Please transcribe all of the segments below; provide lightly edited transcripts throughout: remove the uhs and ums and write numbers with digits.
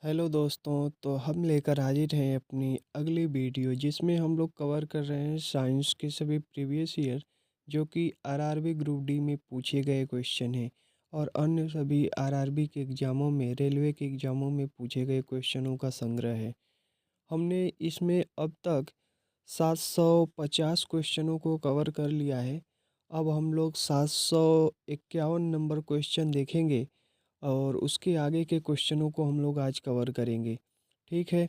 Hello दोस्तों, तो हम लेकर हाजिर हैं अपनी अगली वीडियो जिसमें हम लोग कवर कर रहे हैं साइंस के सभी प्रीवियस ईयर जो कि आरआरबी ग्रुप डी में पूछे गए क्वेश्चन हैं और अन्य सभी आरआरबी के एग्ज़ामों में रेलवे के एग्ज़ामों में पूछे गए क्वेश्चनों का संग्रह है। हमने इसमें अब तक 750 क्वेश्चनों को कवर कर लिया है। अब हम लोग 751 नंबर क्वेश्चन देखेंगे और उसके आगे के क्वेश्चनों को हम लोग आज कवर करेंगे। ठीक है,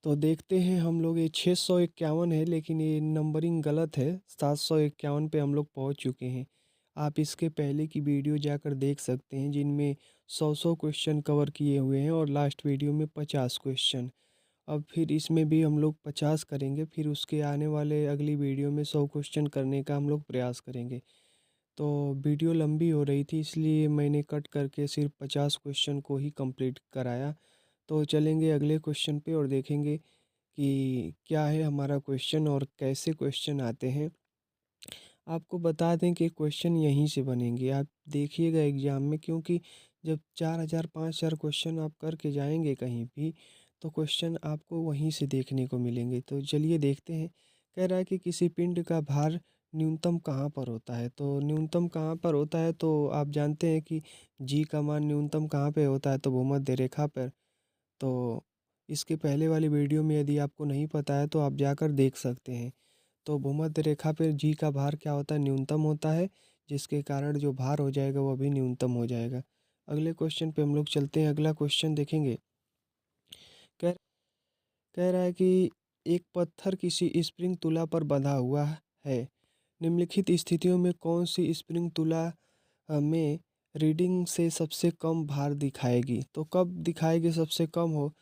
तो देखते हैं हम लोग। ये 651 है लेकिन ये नंबरिंग गलत है। 751 पे हम लोग पहुंच चुके हैं। आप इसके पहले की वीडियो जाकर देख सकते हैं जिनमें 100 क्वेश्चन कवर किए हुए हैं और लास्ट वीडियो में 50 क्वेश्चन। अब फिर इसमें भी हम लोग 50 करेंगे, फिर उसके आने वाले अगली वीडियो में 100 क्वेश्चन करने का हम लोग प्रयास करेंगे। तो वीडियो लंबी हो रही थी इसलिए मैंने कट करके सिर्फ 50 क्वेश्चन को ही कंप्लीट कराया। तो चलेंगे अगले क्वेश्चन पे और देखेंगे कि क्या है हमारा क्वेश्चन और कैसे क्वेश्चन आते हैं। आपको बता दें कि क्वेश्चन यहीं से बनेंगे, आप देखिएगा एग्ज़ाम में, क्योंकि जब 4000 5000 क्वेश्चन आप करके जाएंगे कहीं भी तो क्वेश्चन आपको वहीं से देखने को मिलेंगे। तो चलिए देखते हैं। कह रहा है कि किसी पिंड का भार न्यूनतम कहाँ पर होता है। तो न्यूनतम कहाँ पर होता है, तो आप जानते हैं कि जी का मान न्यूनतम कहाँ पे होता है, तो भूमध्य रेखा पर। तो इसके पहले वाली वीडियो में यदि आपको नहीं पता है तो आप जाकर देख सकते हैं। तो भूमध्य रेखा पे जी का भार क्या होता है, न्यूनतम होता है, जिसके कारण जो भार हो जाएगा वो भी न्यूनतम हो जाएगा। अगले क्वेश्चन पे हम लोग चलते हैं। अगला क्वेश्चन देखेंगे। कह कह रहा है कि एक पत्थर किसी स्प्रिंग तुला पर बंधा हुआ है। निम्नलिखित स्थितियों में कौन सी स्प्रिंग तुला में रीडिंग से सबसे कम भार दिखाएगी। तो कब दिखाएगी सबसे कम हो,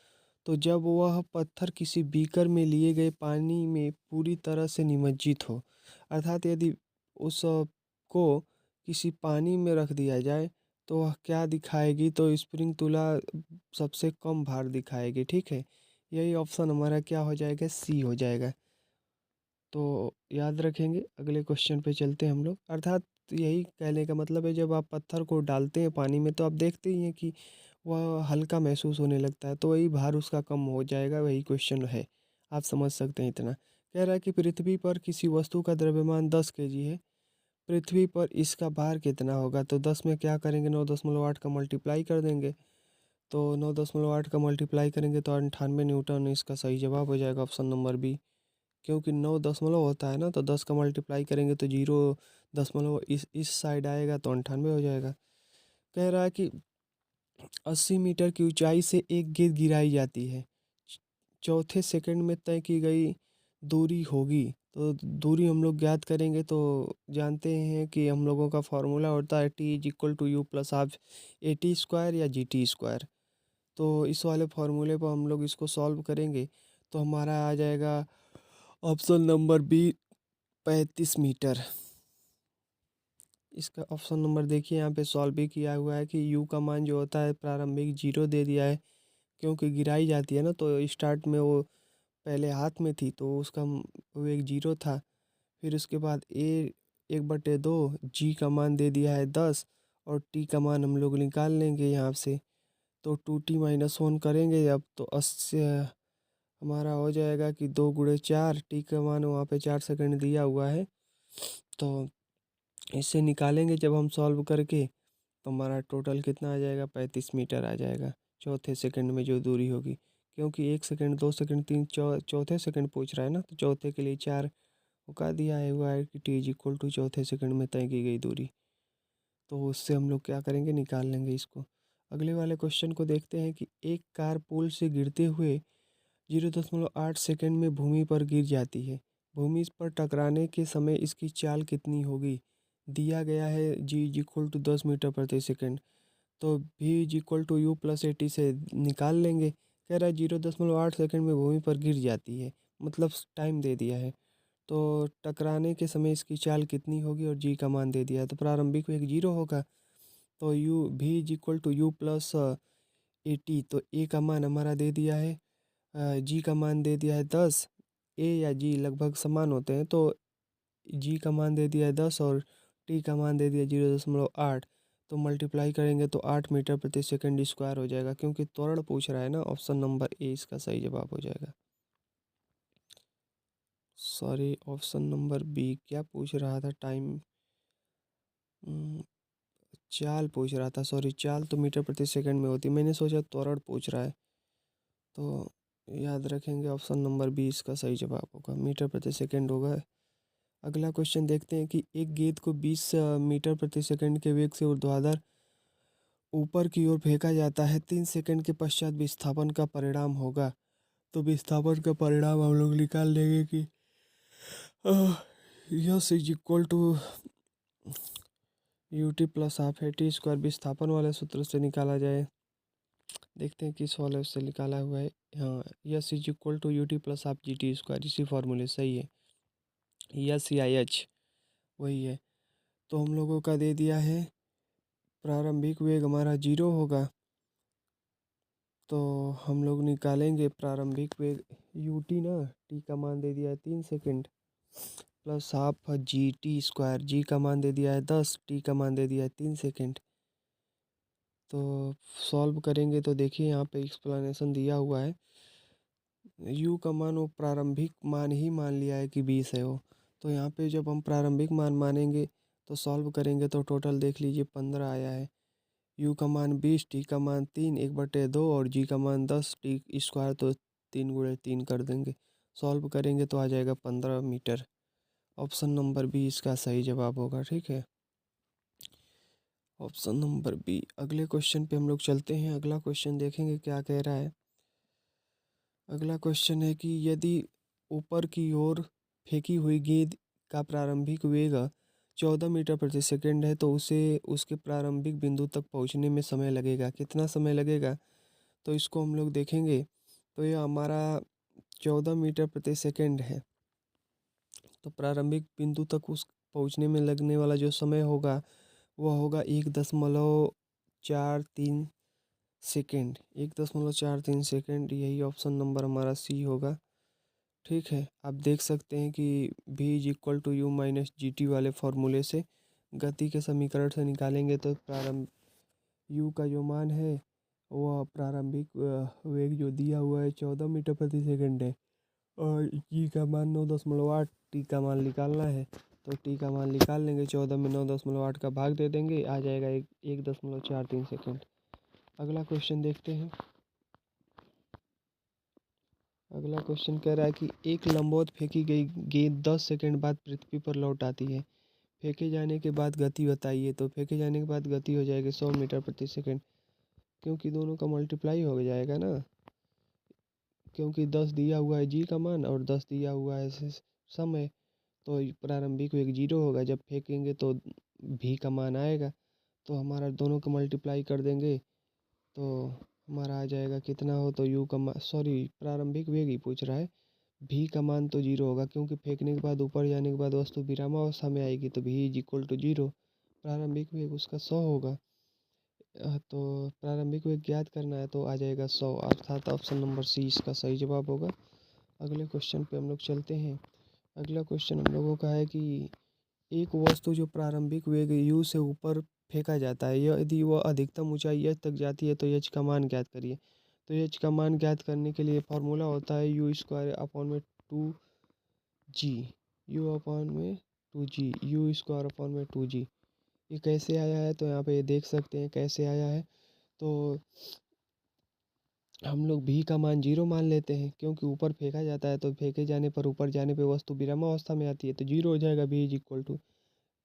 तो जब वह पत्थर किसी बीकर में लिए गए पानी में पूरी तरह से निमज्जित हो। अर्थात यदि उस को किसी पानी में रख दिया जाए तो वह क्या दिखाएगी, तो स्प्रिंग तुला सबसे कम भार दिखाएगी। ठीक है, यही ऑप्शन हमारा क्या हो जाएगा, सी हो जाएगा। तो याद रखेंगे। अगले क्वेश्चन पे चलते हैं हम लोग। अर्थात यही कहने का मतलब है, जब आप पत्थर को डालते हैं पानी में तो आप देखते ही हैं कि वह हल्का महसूस होने लगता है, तो वही भार उसका कम हो जाएगा। वही क्वेश्चन है, आप समझ सकते हैं इतना। कह रहा है कि पृथ्वी पर किसी वस्तु का द्रव्यमान 10 केजी है, पृथ्वी पर इसका भार कितना होगा। तो 10 में क्या करेंगे, 9.8 का मल्टीप्लाई कर देंगे। तो 9.8 का मल्टीप्लाई करेंगे तो 98 न्यूटन। इसका सही जवाब हो जाएगा ऑप्शन नंबर बी। क्योंकि 9 दशमलव होता है ना, तो 10 का मल्टीप्लाई करेंगे तो 0 दशमलव इस साइड आएगा तो 98 हो जाएगा। कह रहा है कि 80 मीटर की ऊंचाई से एक गेंद गिराई जाती है, चौथे सेकंड में तय की गई दूरी होगी। तो दूरी हम लोग ज्ञात करेंगे। तो जानते हैं कि हम लोगों का फॉर्मूला होता है T=U+हाफ AT² या GT²। तो इस वाले फॉर्मूले पर हम लोग इसको सॉल्व करेंगे तो हमारा आ जाएगा ऑप्शन नंबर बी, 35 मीटर। इसका ऑप्शन नंबर देखिए, यहाँ पे सॉल्व भी किया हुआ है कि यू का मान जो होता है प्रारंभिक 0 दे दिया है, क्योंकि गिराई जाती है ना, तो स्टार्ट में वो पहले हाथ में थी तो उसका वो एक 0 था। फिर उसके बाद 1/2, जी का मान दे दिया है 10 और टी का मान हम लोग निकाल लेंगे यहाँ से। तो 2t-1 करेंगे अब तो 80 हमारा हो जाएगा कि 2 × 4, टी का मान वहाँ पे 4 सेकंड दिया हुआ है। तो इससे निकालेंगे जब हम सॉल्व करके तो हमारा टोटल कितना आ जाएगा, 35 मीटर आ जाएगा चौथे सेकंड में जो दूरी होगी। क्योंकि 1 सेकंड 2 सेकंड 3 चौथे सेकंड पूछ रहा है ना, तो चौथे के लिए 4 का दिया है हुआ है कि T=, चौथे सेकंड में तय की गई दूरी। तो उससे हम लोग क्या करेंगे, निकाल लेंगे इसको। अगले वाले क्वेश्चन को देखते हैं कि एक कार पुल से गिरते हुए 0.8 सेकंड में भूमि पर गिर जाती है। भूमि पर टकराने के समय इसकी चाल कितनी होगी। दिया गया है G=10 मीटर प्रति सेकंड। तो V=U+80 से निकाल लेंगे। कह रहा है 0.8 सेकंड में भूमि पर गिर जाती है, मतलब टाइम दे दिया है। तो टकराने के समय इसकी चाल कितनी होगी और जी का मान दे दिया है, तो प्रारंभिक एक 0 होगा। तो V=U+80। तो ए का मान हमारा दे दिया है, जी का मान दे दिया है 10। ए या जी लगभग समान होते हैं, तो जी का मान दे दिया है 10 और टी का मान दे दिया 0.8। तो मल्टीप्लाई करेंगे तो 8 मीटर प्रति सेकंड स्क्वायर हो जाएगा, क्योंकि त्वरण पूछ रहा है ना। ऑप्शन नंबर ए इसका सही जवाब हो जाएगा। सॉरी, ऑप्शन नंबर बी क्या पूछ रहा था? टाइम, चाल पूछ रहा था। सॉरी, चाल तो मीटर प्रति सेकंड में होती, मैंने सोचा त्वरण पूछ रहा है। तो याद रखेंगे, ऑप्शन नंबर बी इसका सही जवाब होगा, मीटर प्रति सेकंड होगा। अगला क्वेश्चन देखते हैं कि एक गेंद को 20 मीटर प्रति सेकंड के वेग से ऊर्ध्वाधर ऊपर की ओर फेंका जाता है। 3 सेकंड के पश्चात विस्थापन का परिणाम होगा। तो विस्थापन का परिणाम हम लोग निकाल लेंगे कि S is equal to U T plus half है टी स्क्वायर। विस्थापन वाले सूत्र से निकाला जाए, देखते हैं किस वाले से निकाला हुआ है। हाँ, S is equal to U T plus half G T square, इसी फॉर्मूले सही है। यस या एच वही है। तो हम लोगों का दे दिया है प्रारंभिक वेग हमारा 0 होगा, तो हम लोग निकालेंगे प्रारंभिक वेग यू टी ना, टी का मान दे दिया है 3 second plus half G T square, G का मान दे दिया है 10, टी का मान दे दिया है 3 सेकंड। तो सॉल्व करेंगे तो देखिए यहाँ पे एक्सप्लेनेशन दिया हुआ है। यू का मान वो प्रारंभिक मान ही मान लिया है कि 20 है वो। तो यहाँ पे जब हम प्रारंभिक मान मानेंगे तो सॉल्व करेंगे तो टोटल देख लीजिए 15 आया है। यू का मान 20, टी का मान 3, 1/2 और जी का मान 10, टी स्क्वायर तो 3 × 3 कर देंगे। सॉल्व करेंगे तो आ जाएगा 15 मीटर। ऑप्शन नंबर बी इसका सही जवाब होगा। ठीक है, ऑप्शन नंबर बी। अगले क्वेश्चन पे हम लोग चलते हैं। अगला क्वेश्चन देखेंगे क्या कह रहा है। अगला क्वेश्चन है कि यदि ऊपर की ओर फेंकी हुई गेंद का प्रारंभिक वेग 14 मीटर प्रति सेकंड है, तो उसे उसके प्रारंभिक बिंदु तक पहुंचने में समय लगेगा। कितना समय लगेगा? तो इसको हम लोग देखेंगे तो ये हमारा 14 मीटर प्रति सेकंड है। तो प्रारंभिक बिंदु तक उस पहुंचने में लगने वाला जो समय होगा वह होगा 1.43 सेकेंड। 1.43 सेकेंड, यही ऑप्शन नंबर हमारा सी होगा। ठीक है, आप देख सकते हैं कि v is equal to U minus G T वाले फॉर्मूले से गति के समीकरण से निकालेंगे तो प्रारंभ u का जो मान है वह प्रारंभिक वेग जो दिया हुआ है 14 मीटर प्रति सेकंड है, और g का मान 9.8, t का मान निकालना है तो t का मान निकाल लेंगे। 14 में 9.8 का भाग दे देंगे, आ जाएगा 1.43 सेकेंड। अगला क्वेश्चन देखते हैं। अगला क्वेश्चन कह रहा है कि एक लंबवत फेंकी गई गेंद 10 सेकंड बाद पृथ्वी पर लौट आती है। फेंके जाने के बाद गति बताइए। तो फेंके जाने के बाद गति हो जाएगी 100 मीटर प्रति सेकंड, क्योंकि दोनों का मल्टीप्लाई हो जाएगा ना, क्योंकि 10 दिया हुआ है जी का मान और 10 दिया हुआ है समय। तो प्रारंभिक वेग 0 होगा, जब फेंकेंगे तो भी का मान आएगा, तो हमारा दोनों का मल्टीप्लाई कर देंगे तो हमारा आ जाएगा कितना हो, तो यू का मान, सॉरी प्रारंभिक वेग ही पूछ रहा है, भी का मान तो 0 होगा, क्योंकि फेंकने के बाद ऊपर जाने के बाद वस्तु विरामावस्था में आएगी, तो भी इज इक्वल टू 0। प्रारंभिक वेग उसका 100 होगा। तो प्रारंभिक वेग ज्ञात करना है तो आ जाएगा 100, अर्थात ऑप्शन नंबर सी इसका सही जवाब होगा। अगले क्वेश्चन पे हम लोग चलते हैं। अगला क्वेश्चन हम लोगों का है कि एक वस्तु जो प्रारंभिक वेग u से ऊपर फेंका जाता है, यदि वह अधिकतम ऊंचाई h तक जाती है तो h का मान ज्ञात करिए। तो h का मान ज्ञात करने के लिए फॉर्मूला होता है यू स्क्वायर अपॉन में 2g, यू अपॉन में 2g, यू स्क्वायर अपॉन में 2g। ये कैसे आया है तो यहाँ पे ये देख सकते हैं कैसे आया है। तो हम लोग भी का मान 0 मान लेते हैं, क्योंकि ऊपर फेंका जाता है, तो फेंके जाने पर ऊपर जाने पे वस्तु विरामावस्था में आती है, तो 0 हो जाएगा। भी इज इक्वल टू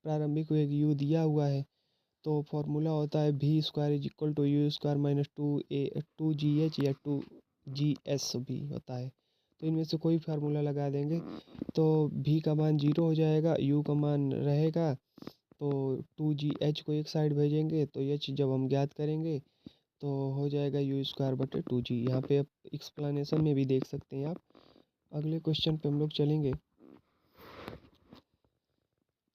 प्रारंभिक वेग u दिया हुआ है, तो फॉर्मूला होता है V square is equal to U square minus 2g h या 2gs भी होता है। तो इनमें से कोई फार्मूला लगा देंगे तो भी का मान 0 हो जाएगा, u का मान रहेगा, तो 2gh को एक साइड भेजेंगे तो h जब हम ज्ञात करेंगे तो हो जाएगा यू स्क्वायर बटे 2g। यहाँ पे आप एक्सप्लेनेशन में भी देख सकते हैं आप। अगले क्वेश्चन पे हम लोग चलेंगे।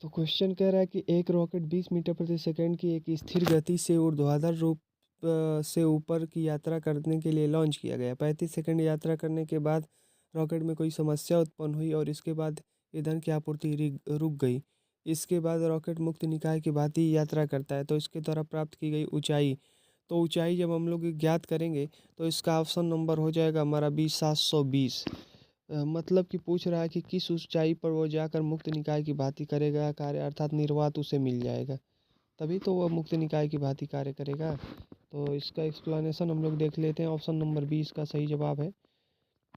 तो क्वेश्चन कह रहा है कि एक रॉकेट 20 मीटर प्रति सेकंड की एक स्थिर गति से ऊर्ध्वाधर रूप से ऊपर की यात्रा करने के लिए लॉन्च किया गया। 35 सेकंड यात्रा करने के बाद रॉकेट में कोई समस्या उत्पन्न हुई और इसके बाद ईंधन की आपूर्ति रुक गई। इसके बाद रॉकेट मुक्त निकाय की भांति यात्रा करता है। तो इसके द्वारा प्राप्त की गई ऊंचाई, तो ऊंचाई जब हम लोग ज्ञात करेंगे तो इसका ऑप्शन नंबर हो जाएगा हमारा 20,720। मतलब कि पूछ रहा है कि किस ऊंचाई पर वो जाकर मुक्त निकाय की भांति करेगा कार्य, अर्थात निर्वात उसे मिल जाएगा, तभी तो वह मुक्त निकाय की भांति कार्य करेगा। तो इसका एक्सप्लेनेशन हम लोग देख लेते हैं। ऑप्शन नंबर 20 का सही जवाब है।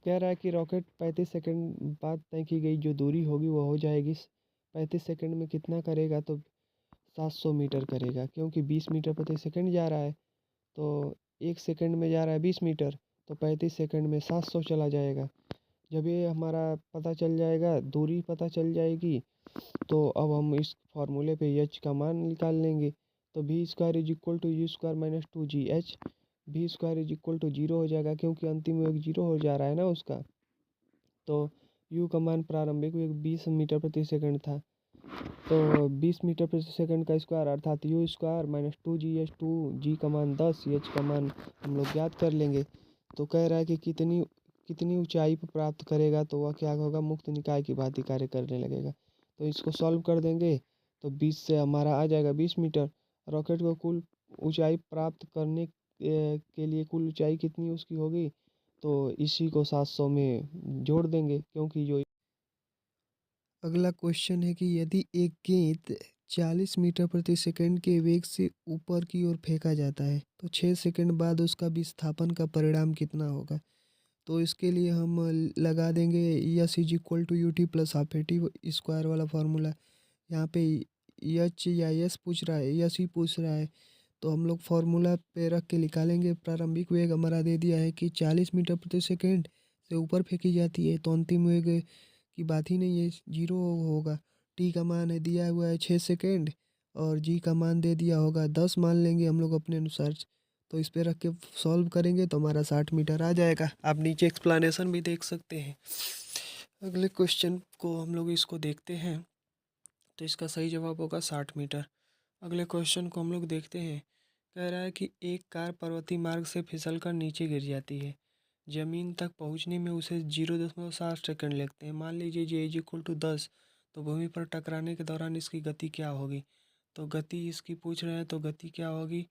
कह रहा है कि रॉकेट 35 सेकंड बाद तय की गई जो दूरी होगी वो हो जाएगी 35 सेकंड में कितना करेगा, तो 700 मीटर करेगा, क्योंकि 20 मीटर प्रति सेकंड जा रहा है। तो 1 सेकंड में जा रहा है 20 मीटर, तो 35 सेकंड में 700 चला जाएगा। जब ये हमारा पता चल जाएगा, दूरी पता चल जाएगी, तो अब हम इस फार्मूले पे एच का मान निकाल लेंगे। तो V square is equal to U square minus 2 GH। V square is equal to zero हो जाएगा, क्योंकि अंतिम वेग जीरो हो जा रहा है ना उसका। तो यू का मान प्रारंभिक वेग 20 मीटर प्रति सेकंड था, तो 20 मीटर प्रति सेकंड का स्क्वायर अर्थात you square minus 2 GH, 2 G का मान 10, एच का मान हम लोग ज्ञात कर लेंगे। तो कह रहा है कि कितनी कितनी ऊंचाई पर प्राप्त करेगा, तो वह क्या होगा, मुक्त निकाय की भांति कार्य करने लगेगा। तो इसको सॉल्व कर देंगे, तो 20 से हमारा आ जाएगा 20 मीटर। रॉकेट को कुल ऊंचाई प्राप्त करने के लिए कुल ऊंचाई कितनी उसकी होगी, तो इसी को 700 में जोड़ देंगे, क्योंकि जो अगला क्वेश्चन है कि यदि एक गेंद 40 मीटर प्रति सेकंड के वेग से ऊपर की ओर फेंका जाता है तो 6 सेकंड बाद उसका विस्थापन का परिणाम कितना होगा। तो इसके लिए हम लगा देंगे S is equal to U T plus half A T square वाला फार्मूला। यहाँ पे एच या यस पूछ रहा है, यस ही पूछ रहा है, तो हम लोग फार्मूला पे रख के निकालेंगे। प्रारंभिक वेग हमारा दे दिया है कि 40 मीटर प्रति सेकंड से ऊपर फेंकी जाती है, तो अंतिम वेग की बात ही नहीं है, जीरो होगा। टी का मान है दिया हुआ है 6 सेकंड, और जी का मान दे दिया होगा 10 मान लेंगे हम लोग अपने अनुसार। तो इस पे रख के सॉल्व करेंगे तो हमारा 60 मीटर आ जाएगा। आप नीचे एक्सप्लेनेशन भी देख सकते हैं। अगले क्वेश्चन को हम लोग इसको देखते हैं, तो इसका सही जवाब होगा 60 मीटर। अगले क्वेश्चन को हम लोग देखते हैं। कह रहा है कि एक कार पर्वतीय मार्ग से फिसलकर नीचे गिर जाती है। जमीन तक पहुंचने में उसे 0.7 सेकंड लगते हैं। मान लीजिए जे इज इक्वल टू 10, तो भूमि पर टकराने के दौरान इसकी गति क्या होगी। तो गति इसकी पूछ रहे हैं, तो गति क्या होगी,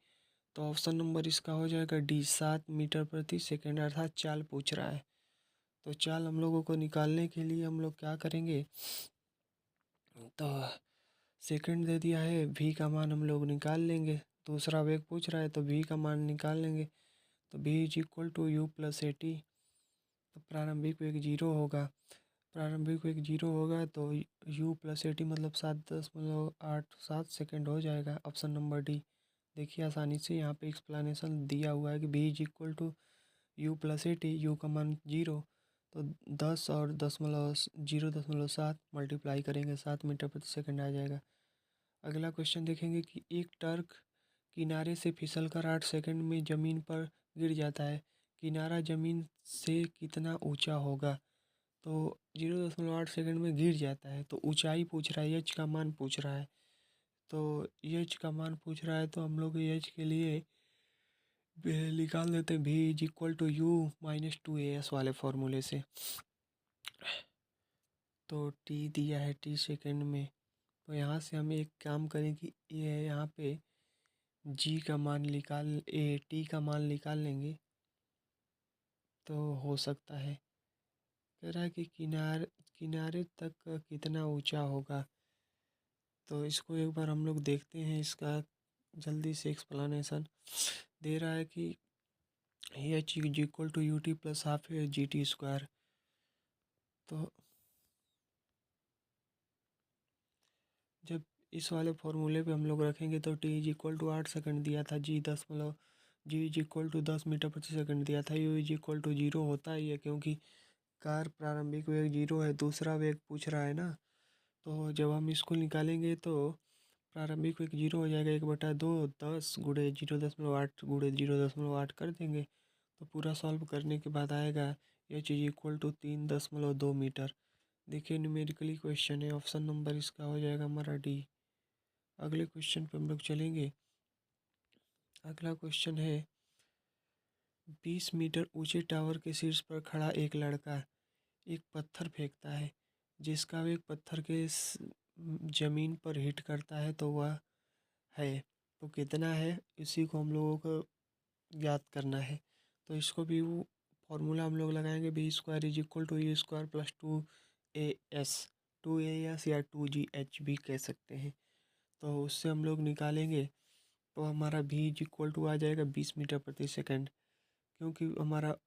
तो ऑप्शन नंबर इसका हो जाएगा डी, 7 मीटर प्रति सेकंड, अर्थात चाल पूछ रहा है। तो चाल हम लोगों को निकालने के लिए हम लोग क्या करेंगे, तो सेकंड दे दिया है, वी का मान हम लोग निकाल लेंगे। दूसरा वेग पूछ रहा है, तो वी का मान निकाल लेंगे। तो V is equal to U plus A T. तो प्रारंभिक वेग जीरो होगा, प्रारंभिक वेग जीरो होगा, तो यू प्लस ए टी मतलब 7.87 सेकंड हो जाएगा। Option number D. देखिए आसानी से यहाँ पे एक्सप्लेनेशन दिया हुआ है कि V is equal to U plus A T, U का मान जीरो, तो 10 और 0.7 मल्टीप्लाई करेंगे, 7 मीटर प्रति सेकंड आ जाएगा। अगला क्वेश्चन देखेंगे कि एक ट्रक किनारे से फिसलकर 8 सेकंड में ज़मीन पर गिर जाता है। किनारा ज़मीन से कितना ऊंचा होगा। तो 0.8 सेकंड में गिर जाता है, तो ऊंचाई पूछ रहा है, एच का मान पूछ रहा है। तो एच का मान पूछ रहा है, तो हम लोग एच के लिए निकाल देते हैं, V is equal to U minus 2 AS वाले फार्मूले से। तो टी दिया है टी सेकंड में, तो यहाँ से हम एक काम करें कि ये यहाँ पे जी का मान टी का मान निकाल लेंगे, तो हो सकता है। कह रहा है कि किनारे तक कितना ऊंचा होगा, तो इसको एक बार हम लोग देखते हैं। इसका जल्दी से एक्सप्लेनेशन दे रहा है कि H is equal to U T plus half G T square. तो जब इस वाले फॉर्मूले पे हम लोग रखेंगे, तो T is equal to 8 second दिया था, G is equal to 10 metre प्रति सेकंड दिया था, U is equal to zero होता ही है, क्योंकि कार प्रारंभिक वेग जीरो है, दूसरा वेग पूछ रहा है ना। तो जब हम इसको निकालेंगे, तो प्रारंभिक वेग जीरो हो जाएगा, 1/2, 10 गुणे 0.8 गुणे 0.8 कर देंगे, तो पूरा सॉल्व करने के बाद आएगा H is equal to 3.2 metre. देखिए न्यूमेरिकली क्वेश्चन है, ऑप्शन नंबर इसका हो जाएगा हमारा डी। अगले क्वेश्चन पे हम लोग चलेंगे। अगला क्वेश्चन है, 20 मीटर ऊंचे टावर के शीर्ष पर खड़ा एक लड़का एक पत्थर फेंकता है, जिसका वेग पत्थर के ज़मीन पर हिट करता है तो वह है, तो कितना है इसी को हम लोगों को ज्ञात करना है। तो इसको भी वो फॉर्मूला हम लोग लगाएंगे, V square is equal to U square plus A S, 2 AS या 2GH भी कह सकते हैं। तो उससे हम लोग निकालेंगे तो हमारा भी इज इक्वल टू आ जाएगा 20 मीटर प्रति सेकंड, क्योंकि हमारा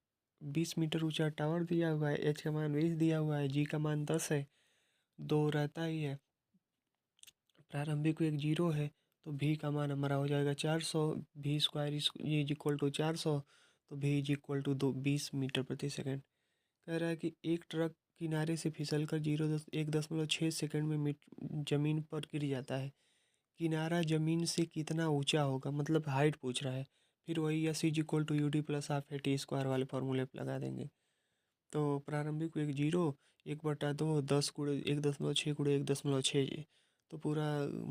20 मीटर ऊंचा टावर दिया हुआ है, एच का मान 20 दिया हुआ है, जी का मान 10 है, 2 रहता ही है, प्रारंभिक वेग 0 है, तो भी का मान हमारा हो जाएगा 400, भी स्क्वायर इज इक्वल टू 400, तो भी इज इक्वल टू 20 मीटर प्रति सेकंड। कह रहा है कि एक ट्रक किनारे से फिसलकर 1.6 सेकंड में जमीन पर गिर जाता है। किनारा जमीन से कितना ऊंचा होगा, मतलब हाइट पूछ रहा है। फिर वही S is equal to UD plus half A T square वाले फॉर्मूले पे लगा देंगे। तो प्रारंभिक वेग 0, 1/2, 10 × 1.6 × 1.6, तो पूरा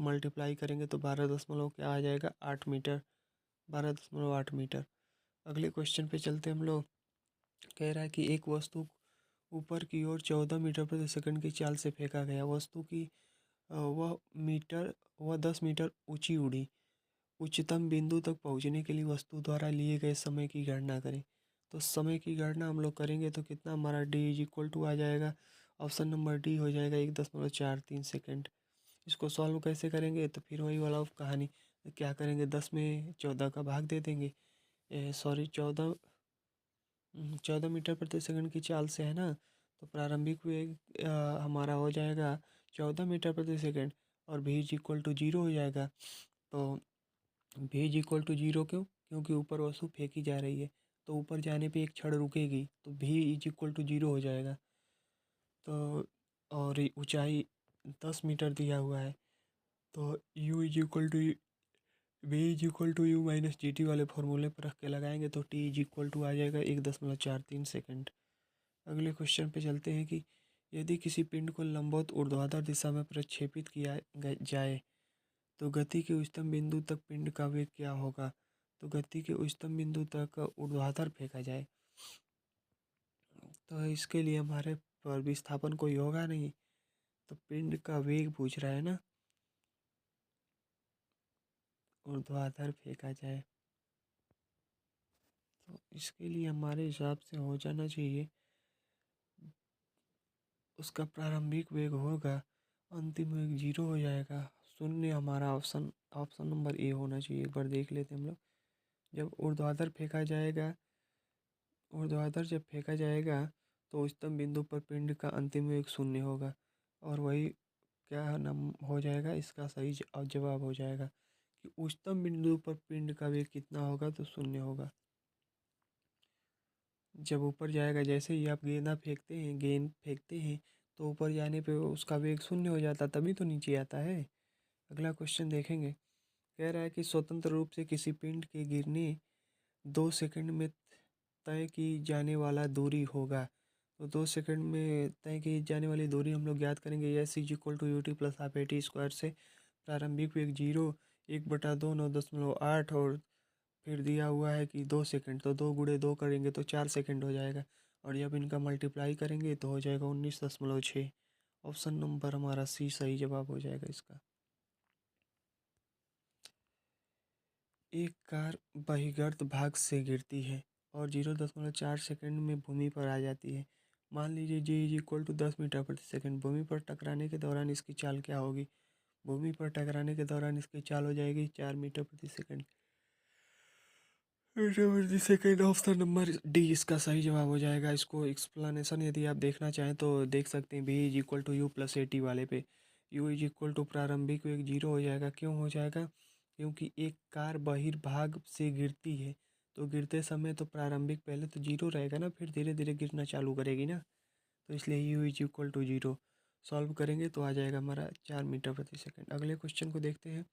मल्टीप्लाई करेंगे तो 12 दशमलव क्या आ जाएगा 8 मीटर, 12.8 मीटर। अगले क्वेश्चन पे चलते हम लोग। कह रहा है कि एक वस्तु ऊपर की ओर 14 मीटर प्रति सेकंड की चाल से फेंका गया। वस्तु की वह मीटर वह 10 मीटर ऊंची उड़ी। उच्चतम बिंदु तक पहुंचने के लिए वस्तु द्वारा लिए गए समय की गणना करें। तो समय की गणना हम लोग करेंगे तो कितना हमारा डी इज इक्वल टू आ जाएगा, ऑप्शन नंबर डी हो जाएगा 1.43 सेकंड। इसको सॉल्व कैसे करेंगे, तो फिर वही वाला कहानी, क्या करेंगे 10 में 14 का भाग दे देंगे, सॉरी 14 मीटर प्रति सेकंड की चाल से है ना, तो प्रारंभिक वेग हमारा हो जाएगा 14 मीटर प्रति सेकंड, और भी इज इक्वल टू 0 हो जाएगा। तो भी इज इक्वल टू 0 क्यों, क्योंकि ऊपर वस्तु फेंकी जा रही है, तो ऊपर जाने पे एक क्षण रुकेगी, तो भी इज इक्वल टू 0 हो जाएगा। तो और ऊंचाई 10 मीटर दिया हुआ है, तो U is equal to V is equal to U minus G T वाले फॉर्मूले पर रख के लगाएंगे तो टी इज इक्वल टू आ जाएगा 1.43 सेकंड। अगले क्वेश्चन पे चलते हैं कि यदि किसी पिंड को लंबवत ऊर्ध्वाधर दिशा में प्रक्षेपित किया जाए तो गति के उच्चतम बिंदु तक पिंड का वेग क्या होगा। तो गति के उच्चतम बिंदु तक ऊर्ध्वाधर फेंका जाए तो इसके लिए हमारे पर विस्थापन कोई होगा नहीं, तो पिंड का वेग पूछ रहा है ना, ऊर्ध्वाधर फेंका जाए तो इसके लिए हमारे हिसाब से हो जाना चाहिए, उसका प्रारंभिक वेग होगा, अंतिम वेग 0 हो जाएगा, शून्य हमारा ऑप्शन ऑप्शन नंबर ए होना चाहिए। एक बार देख लेते हैं हम लोग। जब ऊर्ध्वाधर फेंका जाएगा, ऊर्ध्वाधर जब फेंका जाएगा तो उच्चतम बिंदु पर पिंड का अंतिम वेग 0 होगा, और वही क्या नाम हो जाएगा, इसका सही जवाब हो जाएगा कि उच्चतम बिंदु पर पिंड का वेग कितना होगा, तो 0 होगा। जब ऊपर जाएगा, जैसे ही आप गेंद फेंकते हैं तो ऊपर जाने पे उसका वेग 0 हो जाता, तभी तो नीचे आता है। अगला क्वेश्चन देखेंगे। कह रहा है कि स्वतंत्र रूप से किसी पिंड के गिरने 2 सेकंड में तय की जाने वाला दूरी होगा। तो 2 सेकंड में तय की जाने वाली दूरी हम लोग ज्ञात करेंगे, S is equal to UT plus half A T square से। प्रारंभिक वेग 0, 1/2, 9.8, और फिर दिया हुआ है कि 2 सेकंड, तो 2 × 2 करेंगे तो 4 सेकंड हो जाएगा, और जब इनका मल्टीप्लाई करेंगे तो हो जाएगा 19.6। ऑप्शन नंबर हमारा सी सही जवाब हो जाएगा इसका। एक कार बहिर्गत भाग से गिरती है और 0.4 सेकंड में भूमि पर आ जाती है। मान लीजिए जी इज इक्वल टू 10 मीटर प्रति सेकंड। भूमि पर टकराने के दौरान इसकी चाल क्या होगी। भूमि पर टकराने के दौरान इसकी चाल हो जाएगी 4 मीटर प्रति सेकंड। मीटर प्रति सेकंड, ऑप्शन नंबर डी इसका सही जवाब हो जाएगा। इसको एक्सप्लेनेशन यदि आप देखना चाहें तो देख सकते हैं, V is equal to U plus A T वाले पे। यू इज इक्वल टू प्रारंभिक वेग 0 हो जाएगा। क्यों हो जाएगा, क्योंकि एक कार बहिर्भाग से गिरती है, तो गिरते समय तो प्रारंभिक पहले तो 0 रहेगा ना, फिर धीरे धीरे गिरना चालू करेगी ना, तो इसलिए U is equal to 0। Solve करेंगे तो आ जाएगा हमारा 4 मीटर प्रति सेकंड। अगले क्वेश्चन को देखते हैं।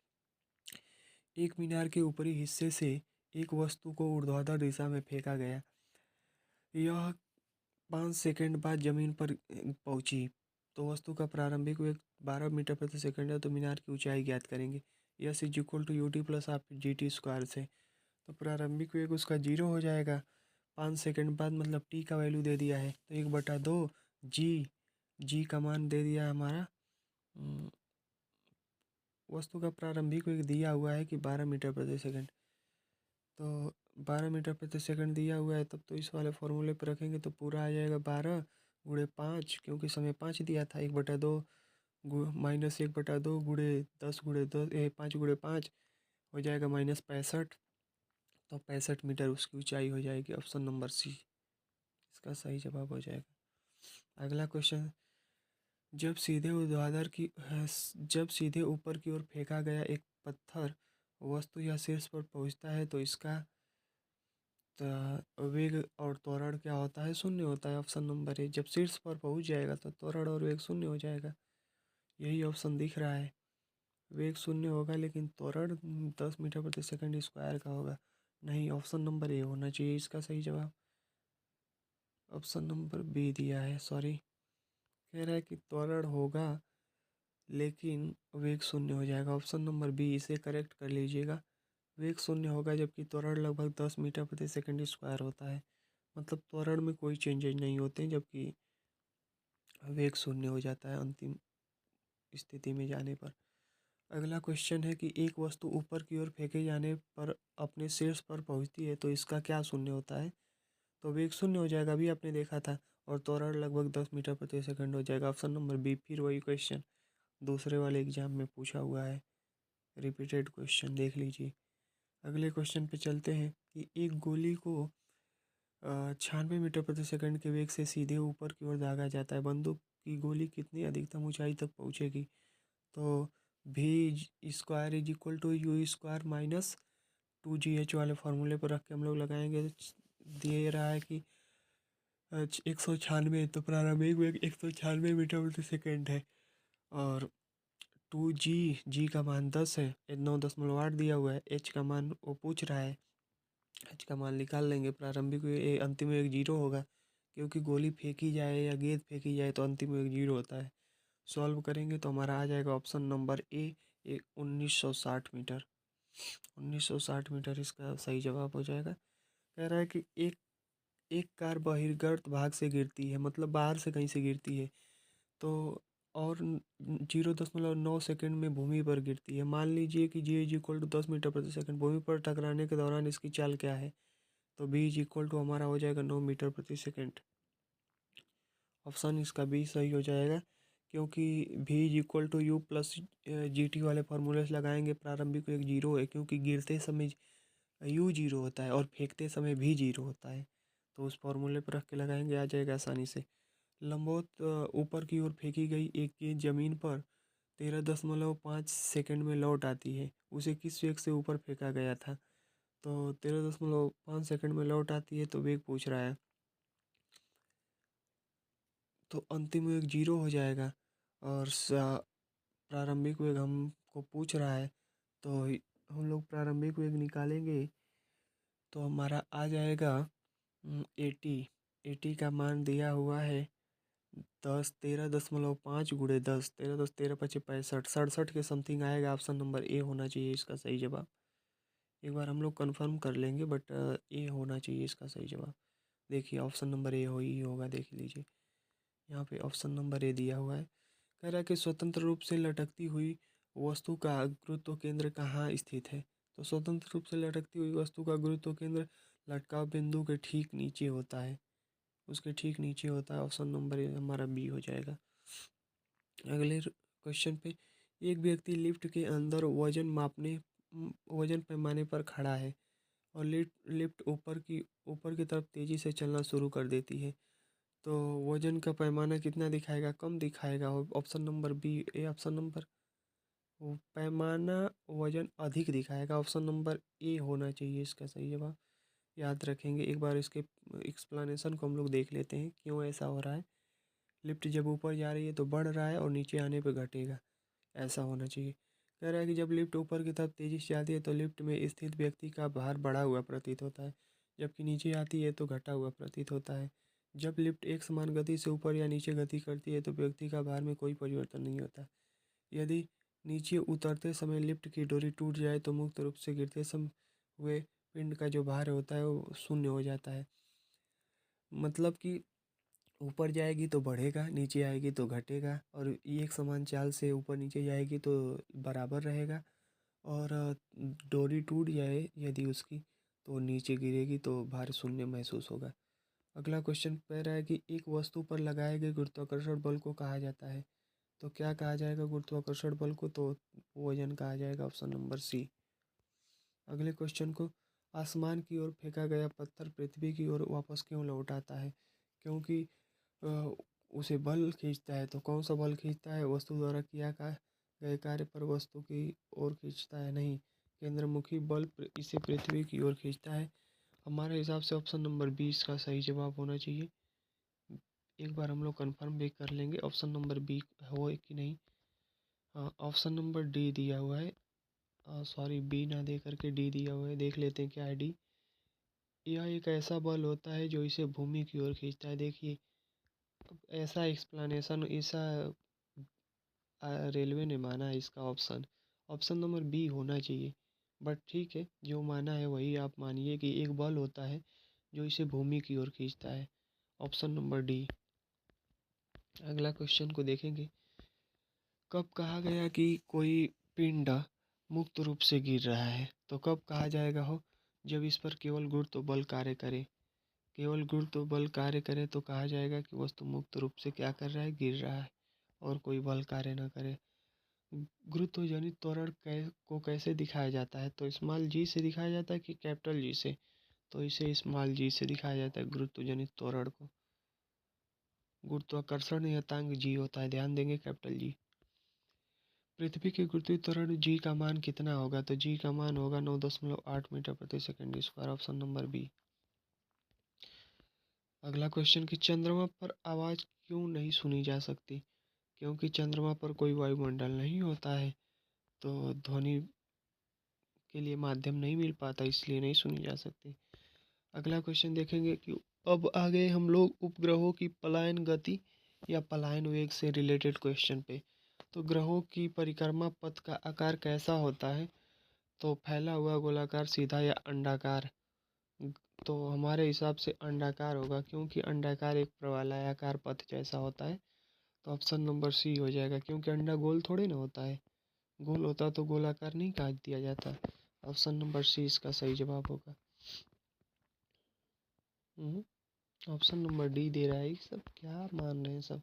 एक मीनार के ऊपरी हिस्से से एक वस्तु को ऊर्ध्वाधर दिशा में फेंका गया। यह 5 सेकंड बाद जमीन पर पहुंची, तो वस्तु का प्रारंभिक वेग 12 मीटर प्रति सेकंड है, तो मीनार की ऊंचाई ज्ञात करेंगे। S is equal to UT plus आप GT स्क्वायर से। तो प्रारंभिक वेग उसका 0 हो जाएगा, 5 सेकंड बाद, मतलब टी का वैल्यू दे दिया है तो 1/2 जी, जी का मान दे दिया हमारा वस्तु का प्रारंभिक वेग दिया हुआ है कि 12 मीटर प्रति सेकंड, तो 12 मीटर प्रति सेकंड दिया हुआ है, तब तो इस वाले फॉर्मूले पर रखेंगे तो पूरा आ जाएगा 12 गुणे 5, क्योंकि समय 5 दिया था, 1/2 माइनस 1/2 गुणे 10 गुणे 10 5 गुणे 5 हो जाएगा -65। तो 65 मीटर उसकी ऊंचाई हो जाएगी। ऑप्शन नंबर सी इसका सही जवाब हो जाएगा। अगला क्वेश्चन, जब सीधे ऊर्ध्वाधर की जब सीधे ऊपर की ओर फेंका गया एक पत्थर वस्तु या शीर्ष पर पहुंचता है तो इसका वेग और त्वरण क्या होता है? शून्य होता है। ऑप्शन नंबर ए, जब शीर्ष पर पहुंच जाएगा तो त्वरण और वेग शून्य हो जाएगा। यही ऑप्शन दिख रहा है। वेग शून्य होगा लेकिन त्वरण 10 मीटर प्रति सेकंड स्क्वायर का होगा। नहीं, ऑप्शन नंबर ए होना चाहिए इसका सही जवाब। ऑप्शन नंबर बी दिया है, सॉरी, कह रहा है कि त्वरण होगा लेकिन वेग शून्य हो जाएगा। ऑप्शन नंबर बी, इसे करेक्ट कर लीजिएगा। वेग शून्य होगा जबकि त्वरण लगभग 10 मीटर प्रति सेकंड स्क्वायर होता है। मतलब त्वरण में कोई चेंजेज नहीं होते हैं, जबकि वेग शून्य हो जाता है अंतिम स्थिति में जाने पर। अगला क्वेश्चन है कि एक वस्तु ऊपर की ओर फेंके जाने पर अपने शीर्ष पर पहुंचती है तो इसका क्या शून्य होता है? तो वेग शून्य हो जाएगा, अभी आपने देखा था, और त्वरण लगभग 10 मीटर प्रति सेकंड हो जाएगा। ऑप्शन नंबर बी, फिर वही क्वेश्चन दूसरे वाले एग्जाम में पूछा हुआ है, रिपीटेड क्वेश्चन देख लीजिए। अगले क्वेश्चन पे चलते हैं कि एक गोली को 96 मीटर प्रति सेकंड के वेग से सीधे ऊपर की ओर दागा जाता है। बंदूक की गोली कितनी अधिकतम ऊंचाई तक पहुंचेगी? तो V square is equal to U square minus 2GH वाले फार्मूले पर रख के हम लोग लगाएंगे। दिए रहा है कि 196, तो प्रारंभिक वेग 196 मीटर प्रति सेकेंड है, और 2G का मान 10 है, 9.8 दिया हुआ है। H का मान वो पूछ रहा है, H का मान निकाल लेंगे। प्रारंभिक वेग अंतिम वेग 0 होगा, क्योंकि गोली फेंकी जाए या गेंद फेंकी जाए तो अंतिम वेग 0 होता है। सॉल्व करेंगे तो हमारा आ जाएगा option number A, 1960 metre. 1960 metre इसका सही जवाब हो जाएगा। कह रहा है कि एक एक कार बहिर्गत भाग से गिरती है, मतलब बाहर से कहीं से गिरती है, तो और 0.9 सेकंड में भूमि पर गिरती है। मान लीजिए कि जी इज इक्वल टू 10 मीटर प्रति सेकंड। भूमि पर टकराने के दौरान इसकी चाल क्या है? तो बी इज इक्वल टू हमारा हो जाएगा 9 मीटर प्रति सेकंड। ऑप्शन इसका बी सही हो जाएगा, क्योंकि V is equal to U plus GT वाले फार्मूले से लगाएंगे। प्रारंभिक वेग 0 है, क्योंकि गिरते समय यू 0 होता है और फेंकते समय भी 0 होता है, तो उस फार्मूले पर रख के लगाएंगे, आ जाएगा आसानी से। लंबवत ऊपर की ओर फेंकी गई एक गेंद जमीन पर 13.5 सेकंड में लौट आती है। उसे किस वेग से ऊपर फेंका गया था? तो 13.5 सेकंड में लौट आती है, तो वेग पूछ रहा है, तो अंतिम वेग 0 हो जाएगा। और प्रारंभिक वेग हमको पूछ रहा है, तो हम लोग प्रारंभिक वेग निकालेंगे तो हमारा आ जाएगा 80। 80 का मान दिया हुआ है 13.5 गुणे 10, 13×10 = 65, 67 के समथिंग आएगा। ऑप्शन नंबर ए होना चाहिए इसका सही जवाब। एक बार हम लोग कंफर्म कर लेंगे, बट ए होना चाहिए इसका सही जवाब। देखिए ऑप्शन नंबर ए ही होगा, देख लीजिए यहाँ पे ऑप्शन नंबर ए दिया हुआ है। कह रहा है कि स्वतंत्र रूप से लटकती हुई वस्तु का गुरुत्व केंद्र कहाँ स्थित है? तो स्वतंत्र रूप से लटकती हुई वस्तु का गुरुत्व केंद्र लटकाव बिंदु के ठीक नीचे होता है, उसके ठीक नीचे होता है। ऑप्शन नंबर ए हमारा बी हो जाएगा। अगले क्वेश्चन पे, एक व्यक्ति लिफ्ट के अंदर वजन पैमाने पर खड़ा है और लिफ्ट ऊपर की तरफ तेजी से चलना शुरू कर देती है, तो वजन का पैमाना कितना दिखाएगा? कम दिखाएगा। Option number B, A option number, पैमाना वजन अधिक दिखाएगा। ऑप्शन नंबर ए होना चाहिए इसका सही जवाब। याद रखेंगे, एक बार इसके एक्सप्लेनेशन को हम लोग देख लेते हैं क्यों ऐसा हो रहा है। लिफ्ट जब ऊपर जा रही है तो बढ़ रहा है और नीचे आने पे घटेगा, ऐसा होना चाहिए। कह रहा है कि जब लिफ्ट ऊपर की तरफ तेजी से जाती है तो लिफ्ट में स्थित व्यक्ति का भार बढ़ा हुआ प्रतीत होता है, जबकि नीचे आती है तो घटा हुआ प्रतीत होता है। जब लिफ्ट एक समान गति से ऊपर या नीचे गति करती है तो व्यक्ति का भार में कोई परिवर्तन नहीं होता। यदि नीचे उतरते समय लिफ्ट की डोरी टूट जाए तो मुक्त रूप से गिरते समय हुए पिंड का जो भार होता है वो शून्य हो जाता है। मतलब कि ऊपर जाएगी तो बढ़ेगा, नीचे आएगी तो घटेगा, और एक समान चाल से ऊपर नीचे जाएगी तो बराबर रहेगा। और डोरी टूट जाए यदि उसकी, तो नीचे गिरेगी तो भार शून्य महसूस होगा। अगला क्वेश्चन कह रहा है कि एक वस्तु पर लगाए गए गुरुत्वाकर्षण बल को कहा जाता है। तो क्या कहा जाएगा गुरुत्वाकर्षण बल को? तो वजन कहा जाएगा, ऑप्शन नंबर सी। अगले क्वेश्चन को, आसमान की ओर फेंका गया पत्थर पृथ्वी की ओर वापस क्यों लौट आता है? क्योंकि अ, उसे बल खींचता है। तो कौन सा बल खींचता है? वस्तु द्वारा किया का गए कार्य पर वस्तु की ओर खींचता है? नहीं, केंद्रमुखी बल इसे पृथ्वी की ओर खींचता है। हमारे हिसाब से ऑप्शन नंबर 20 का सही जवाब होना चाहिए। एक बार हम लोग कंफर्म भी कर लेंगे ऑप्शन नंबर बी हो कि नहीं। हाँ, ऑप्शन नंबर डी दिया हुआ है। सॉरी, बी ना दे करके डी दिया हुआ है। देख लेते हैं क्या है डी। यह एक ऐसा बल होता है जो इसे भूमि की ओर खींचता है। देखिए, ऐसा एक्सप्लेनेशन ऐसा रेलवे ने माना है इसका ऑप्शन। ऑप्शन नंबर बी होना चाहिए, बट ठीक है, जो माना है वही आप मानिए कि एक बल होता है जो इसे भूमि की ओर खींचता है। Option number D. अगला क्वेश्चन को देखेंगे। कब कहा गया कि कोई पिंड मुक्त रूप से गिर रहा है? तो कब कहा जाएगा हो? जब इस पर केवल गुरुत्व बल कार्य करे। केवल गुरुत्व बल कार्य करे तो कहा जाएगा कि वस्तु मुक्त रूप से क्या कर रहा है? गिर रहा है, और कोई बल कार्य ना करे। गुरुत्व जनित त्वरण को कैसे दिखाया जाता है? तो स्मॉल जी से दिखाया जाता है कि कैपिटल जी से? तो इसे स्मॉल जी से दिखाया जाता है गुरुत्व जनित त्वरण को। गुरुत्वाकर्षण नियतांक जी होता है, ध्यान देंगे, कैपिटल जी। पृथ्वी के गुरुत्वीय त्वरण जी का मान कितना होगा? तो जी का मान होगा 9.8 मीटर प्रति second square, option number B. अगला क्वेश्चन कि चंद्रमा पर आवाज़ क्यों नहीं सुनी जा सकती? क्योंकि चंद्रमा पर कोई वायुमंडल नहीं होता है, तो ध्वनि के लिए माध्यम नहीं मिल पाता, इसलिए नहीं सुनी जा सकती। अगला क्वेश्चन देखेंगे कि अब आ गए हम लोग उपग्रहों की पलायन गति या पलायन वेग से रिलेटेड क्वेश्चन पे। तो ग्रहों की परिक्रमा पथ का आकार कैसा होता है? तो फैला हुआ, गोलाकार, सीधा या अंडाकार? तो हमारे हिसाब से अंडाकार होगा, क्योंकि अंडाकार एक प्रवलयाकार पथ जैसा होता है। तो ऑप्शन नंबर सी हो जाएगा, क्योंकि अंडा गोल थोड़े ना होता है। गोल होता तो गोलाकार नहीं काट दिया जाता। ऑप्शन नंबर सी इसका सही जवाब होगा। ऑप्शन नंबर डी दे रहा है। ये सब क्या मान रहे हैं सब?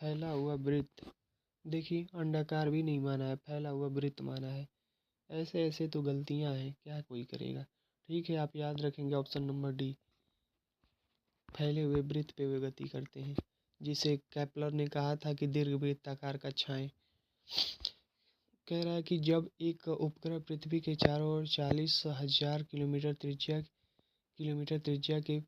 फैला हुआ वृत्त। देखिए, अंडाकार भी नहीं माना है, फैला हुआ वृत्त माना है। ऐसे ऐसे तो गलतियां हैं, क्या कोई करेगा। ठीक है, आप याद रखेंगे ऑप्शन नंबर डी, फैले हुए वृत्त पे वे गति करते हैं, जिसे केपलर ने कहा था कि दीर्घवृत्ताकार कक्षाएं। कह रहा है कि जब एक उपग्रह पृथ्वी के चारों ओर 40,000 किलोमीटर त्रिज्या के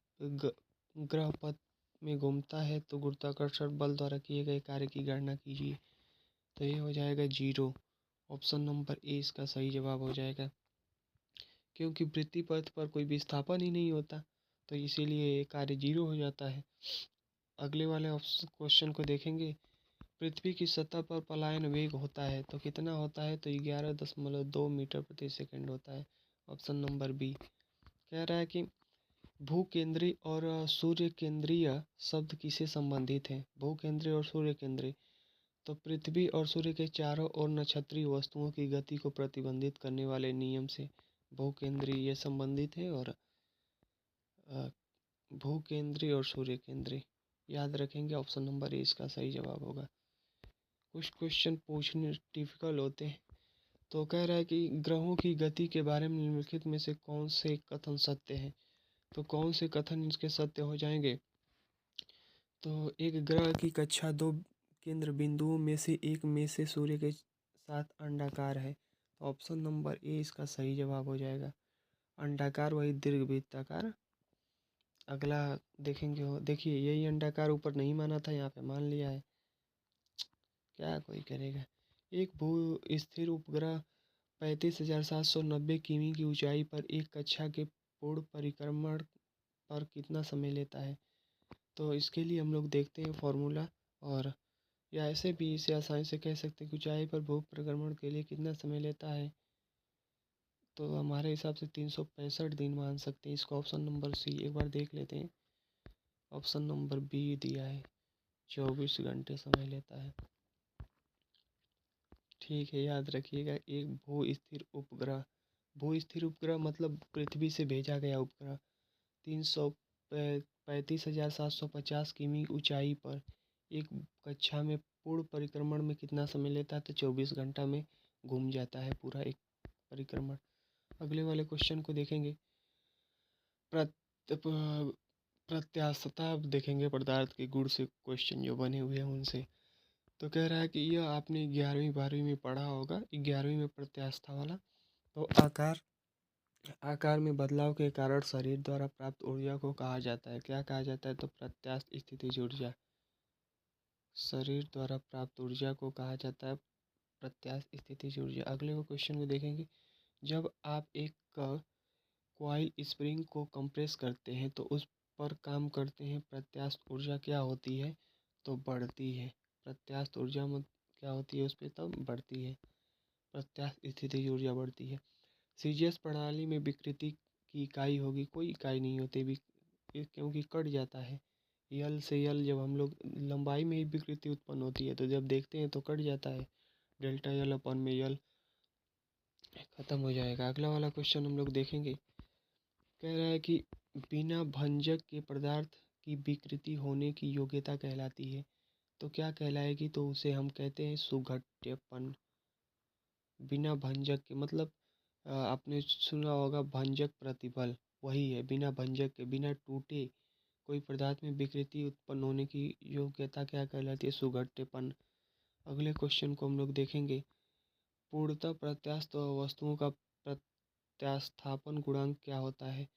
ग्रह पथ में घूमता है तो गुरुत्वाकर्षण बल द्वारा किए गए कार्य की गणना कीजिए। तो ये हो जाएगा 0। ऑप्शन नंबर ए इसका सही जवाब हो जाएगा, क्योंकि वृत्तीय पथ पर कोई विस्थापन ही नहीं होता, तो इसीलिए ये कार्य 0 हो जाता है। अगले वाले क्वेश्चन को देखेंगे। पृथ्वी की सतह पर पलायन वेग होता है तो कितना होता है? तो 11.2 मीटर प्रति सेकंड होता है, ऑप्शन नंबर बी। कह रहा है कि भूकेंद्रीय और सूर्य केंद्रीय शब्द किसे संबंधित हैं? भूकेंद्रीय और सूर्य केंद्रीय, तो पृथ्वी और सूर्य के चारों ओर नक्षत्रीय वस्तुओं की गति को प्रतिबंधित करने वाले नियम से भूकेंद्रीय ये संबंधित है। और भूकेंद्रीय और सूर्य केंद्रीय याद रखेंगे, ऑप्शन नंबर ए इसका सही जवाब होगा। कुछ क्वेश्चन पूछने डिफिकल्ट होते हैं। तो कह रहा है कि ग्रहों की गति के बारे में निम्नलिखित में से कौन से कथन सत्य हैं? तो कौन से कथन इसके सत्य हो जाएंगे? तो एक ग्रह की कक्षा दो केंद्र बिंदुओं में से एक में से सूर्य के साथ अंडाकार है, तो ऑप्शन नंबर ए इसका सही जवाब हो जाएगा। अंडाकार वही दीर्घवृत्ताकार। अगला देखेंगे हो, देखिए यही अंडाकार ऊपर नहीं माना था, यहाँ पे मान लिया है, क्या कोई करेगा। एक भू स्थिर उपग्रह 35,790 किमी की ऊंचाई पर एक कक्षा के पूर्ण परिक्रमण पर कितना समय लेता है? तो इसके लिए हम लोग देखते हैं फॉर्मूला, और या ऐसे भी इसे आसानी से कह सकते हैं कि ऊंचाई पर भू परिक्रमण के लिए कितना समय लेता है? तो हमारे हिसाब से 365 दिन मान सकते हैं इसको, ऑप्शन नंबर सी। एक बार देख लेते हैं, ऑप्शन नंबर बी दिया है, 24 घंटे समय लेता है। ठीक है, याद रखिएगा। एक भू स्थिर उपग्रह मतलब पृथ्वी से भेजा गया उपग्रह 335,750 किमी ऊंचाई पर एक कक्षा में पूर्ण परिक्रमण में कितना समय लेता है, तो 24 घंटा में घूम जाता है पूरा एक परिक्रमण। अगले वाले क्वेश्चन को देखेंगे। प्रत्यास्थता देखेंगे पदार्थ के गुण से क्वेश्चन जो बने हुए हैं उनसे। तो कह रहा है कि यह आपने 11वीं 12वीं में पढ़ा होगा, 11वीं में प्रत्यास्था वाला। तो आकार में बदलाव के कारण शरीर द्वारा प्राप्त ऊर्जा को कहा जाता है, क्या कहा जाता है, तो प्रत्यास्थ स्थितिज ऊर्जा। शरीर द्वारा प्राप्त ऊर्जा को कहा जाता है प्रत्यास्थ स्थितिज ऊर्जा। अगले वो क्वेश्चन को देखेंगे। जब आप एक कॉइल स्प्रिंग को कंप्रेस करते हैं तो उस पर काम करते हैं, प्रत्यास्थ ऊर्जा क्या होती है, तो बढ़ती है। प्रत्यास्थ ऊर्जा में क्या होती है उस पर, तब बढ़ती है। प्रत्यास्थ स्थितिज ऊर्जा बढ़ती है। सीजीएस प्रणाली में विकृति की इकाई होगी, कोई इकाई नहीं होती क्योंकि कट जाता है। यल से यल जब हम लोग लंबाई में ही विकृति उत्पन्न होती है, तो जब देखते हैं तो कट जाता है। डेल्टा यल अपन में यल खत्म हो जाएगा। अगला वाला क्वेश्चन हम लोग देखेंगे। कह रहा है कि बिना भंजक के पदार्थ की विकृति होने की योग्यता कहलाती है, तो क्या कहलाएगी, तो उसे हम कहते हैं सुघट्यपन। बिना भंजक के मतलब आपने सुना होगा भंजक प्रतिबल, वही है। बिना भंजक के, बिना टूटे कोई पदार्थ में विकृति उत्पन्न होने की योग्यता क्या कहलाती है, सुघट्यपन। अगले क्वेश्चन को हम लोग देखेंगे। पूर्णतः प्रत्यास्थ वस्तुओं का प्रत्यास्थापन गुणांक क्या होता है,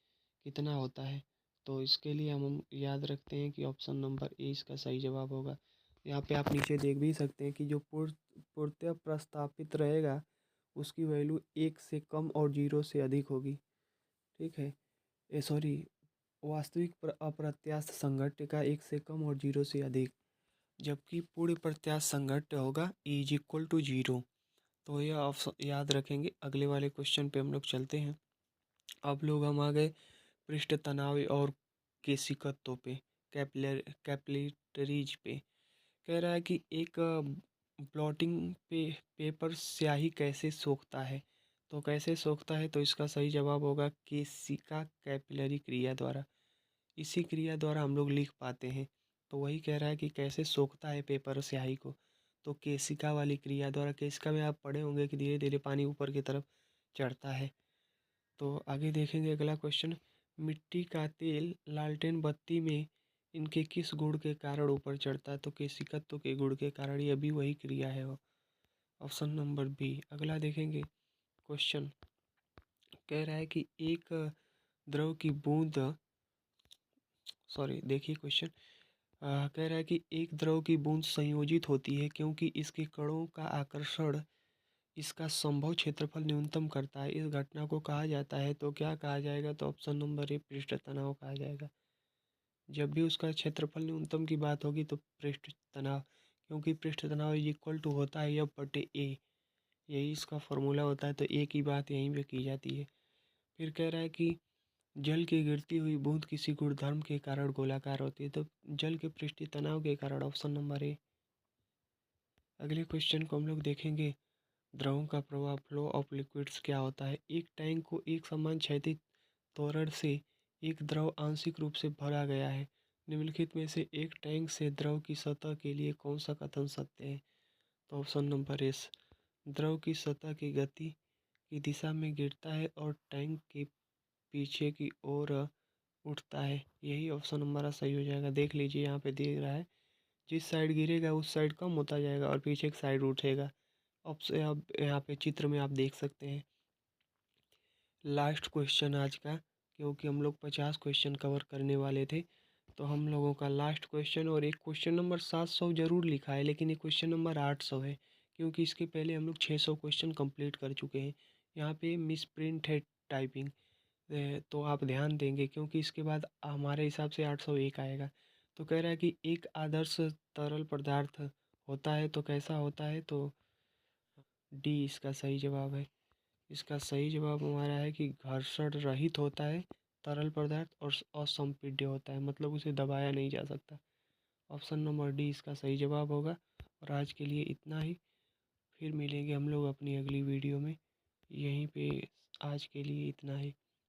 कितना होता है, तो इसके लिए हम याद रखते हैं कि ऑप्शन नंबर ए इसका सही जवाब होगा। यहाँ पे आप नीचे देख भी सकते हैं कि जो पूर्णतः प्रस्तापित रहेगा उसकी वैल्यू 1 से कम और 0 से अधिक होगी। ठीक है, सॉरी, वास्तविक अप्रत्यास्थ संघट्य का 1 से कम और 0 से अधिक, जबकि पूर्ण प्रत्यास्थ संघट्य होगा E = 0। तो यह ऑप्शन याद रखेंगे। अगले वाले क्वेश्चन पे हम लोग चलते हैं। अब लोग हम आ गए पृष्ठ तनाव और केशिकत्व पे, कैपिलरीज पे। कह रहा है कि एक ब्लॉटिंग पेपर स्याही कैसे सोखता है, तो कैसे सोखता है, तो इसका सही जवाब होगा केशिका कैपिलरी क्रिया द्वारा। इसी क्रिया द्वारा हम लोग लिख पाते हैं। तो वही कह रहा है कि कैसे सोखता है पेपर स्याही को, तो केशिका वाली क्रिया द्वारा। केशिका में आप पढ़े होंगे कि धीरे धीरे पानी ऊपर की तरफ चढ़ता है। तो आगे देखेंगे अगला क्वेश्चन। मिट्टी का तेल लालटेन बत्ती में इनके किस गुण के कारण ऊपर चढ़ता है, तो केशिकत्व के गुण के कारण। यह भी वही क्रिया है, ऑप्शन नंबर बी। अगला देखेंगे क्वेश्चन। कह रहा है कि एक द्रव की बूंद, सॉरी देखिए क्वेश्चन। कह रहा है कि एक द्रव की बूंद संयोजित होती है क्योंकि इसके कणों का आकर्षण इसका संभव क्षेत्रफल न्यूनतम करता है। इस घटना को कहा जाता है, तो क्या कहा जाएगा, तो ऑप्शन नंबर ए पृष्ठ तनाव कहा जाएगा। जब भी उसका क्षेत्रफल न्यूनतम की बात होगी तो पृष्ठ तनाव, क्योंकि पृष्ठ तनाव = होता है F/A, यही इसका फॉर्मूला होता है। तो ए की बात यहीं पे की जाती है। फिर कह रहा है कि जल की गिरती हुई बूंद किसी गुणधर्म के कारण गोलाकार होती है, तो जल के पृष्ठीय तनाव के कारण, ऑप्शन नंबर ए। अगले क्वेश्चन को हम लोग देखेंगे। द्रवों का प्रवाह, फ्लो ऑफ लिक्विड्स क्या होता है। एक टैंक को एक समान क्षैतिज त्वरण से एक द्रव आंशिक रूप से भरा गया है। निम्नलिखित में से एक टैंक से द्रव की सतह के लिए कौन सा कथन सत्य है, तो ऑप्शन नंबर एस। द्रव की सतह की गति की दिशा में गिरता है और टैंक के पीछे की ओर उठता है, यही ऑप्शन हमारा सही हो जाएगा। देख लीजिए यहाँ पे दे रहा है, जिस साइड गिरेगा उस साइड कम होता जाएगा और पीछे की साइड उठेगा। ऑप्शन अब यहाँ पे चित्र में आप देख सकते हैं। लास्ट क्वेश्चन आज का, क्योंकि हम लोग 50 क्वेश्चन कवर करने वाले थे, तो हम लोगों का लास्ट क्वेश्चन। और एक क्वेश्चन नंबर 700 जरूर लिखा है, लेकिन एक क्वेश्चन नंबर 800 है, क्योंकि इसके पहले हम लोग 600 क्वेश्चन कंप्लीट कर चुके हैं। यहाँ पे मिस प्रिंट है टाइपिंग, तो आप ध्यान देंगे, क्योंकि इसके बाद हमारे हिसाब से 801 आएगा। तो कह रहा है कि एक आदर्श तरल पदार्थ होता है, तो कैसा होता है, तो डी इसका सही जवाब है। इसका सही जवाब हमारा है कि घर्षण रहित होता है तरल पदार्थ और असंपीड्य होता है, मतलब उसे दबाया नहीं जा सकता। ऑप्शन नंबर डी इसका सही जवाब होगा। और आज के लिए इतना ही, फिर मिलेंगे हम लोग अपनी अगली वीडियो में। यहीं पे आज के लिए इतना ही।